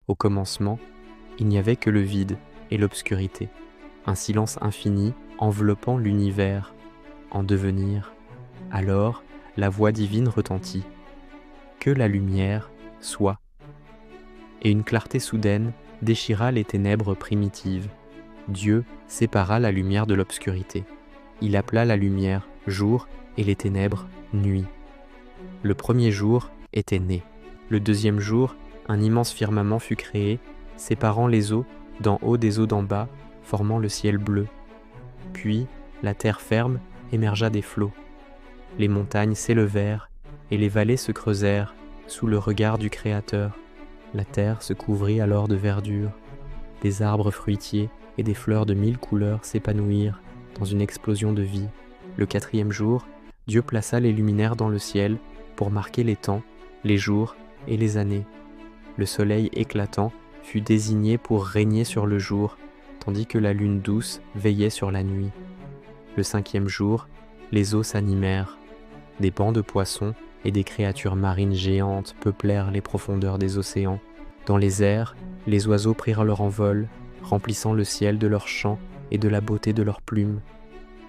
Au commencement, il n'y avait que le vide et l'obscurité, un silence infini enveloppant l'univers en devenir. Alors, la voix divine retentit. Que la lumière soit. Et une clarté soudaine déchira les ténèbres primitives. Dieu sépara la lumière de l'obscurité. Il appela la lumière jour et les ténèbres nuit. Le premier jour était né. Le deuxième jour, un immense firmament fut créé, séparant les eaux d'en haut des eaux d'en bas, formant le ciel bleu. Puis, la terre ferme émergea des flots. Les montagnes s'élevèrent et les vallées se creusèrent sous le regard du Créateur. La terre se couvrit alors de verdure. Des arbres fruitiers et des fleurs de 1000 couleurs s'épanouirent dans une explosion de vie. Le quatrième jour, Dieu plaça les luminaires dans le ciel pour marquer les temps, les jours et les années. Le soleil éclatant fut désigné pour régner sur le jour, tandis que la lune douce veillait sur la nuit. Le cinquième jour, les eaux s'animèrent. Des bancs de poissons et des créatures marines géantes peuplèrent les profondeurs des océans. Dans les airs, les oiseaux prirent leur envol, remplissant le ciel de leurs chants et de la beauté de leurs plumes.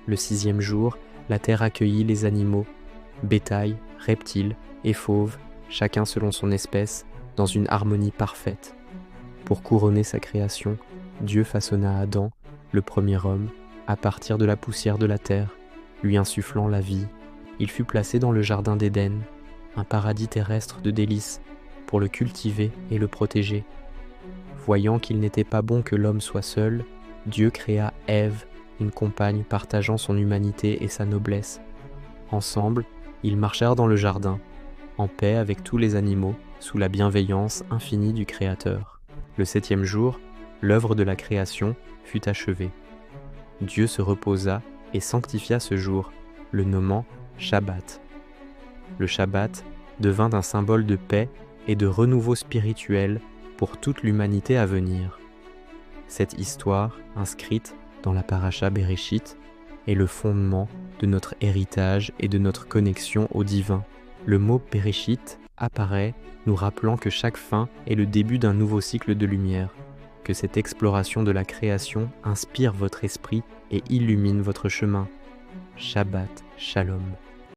Le sixième jour, la terre accueillit les animaux, bétail, reptiles et fauves, chacun selon son espèce, dans une harmonie parfaite. Pour couronner sa création, Dieu façonna Adam, le premier homme, à partir de la poussière de la terre, lui insufflant la vie. Il fut placé dans le jardin d'Éden, un paradis terrestre de délices, pour le cultiver et le protéger. Voyant qu'il n'était pas bon que l'homme soit seul, Dieu créa Ève, une compagne partageant son humanité et sa noblesse. Ensemble, ils marchèrent dans le jardin, en paix avec tous les animaux, sous la bienveillance infinie du Créateur. Le septième jour, l'œuvre de la création fut achevée. Dieu se reposa et sanctifia ce jour, le nommant Shabbat. Le Shabbat devint un symbole de paix et de renouveau spirituel pour toute l'humanité à venir. Cette histoire, inscrite dans la Paracha Bereshit, est le fondement de notre héritage et de notre connexion au divin. Le mot Bereshit apparaît, nous rappelant que chaque fin est le début d'un nouveau cycle de lumière, que cette exploration de la création inspire votre esprit et illumine votre chemin. Shabbat Shalom.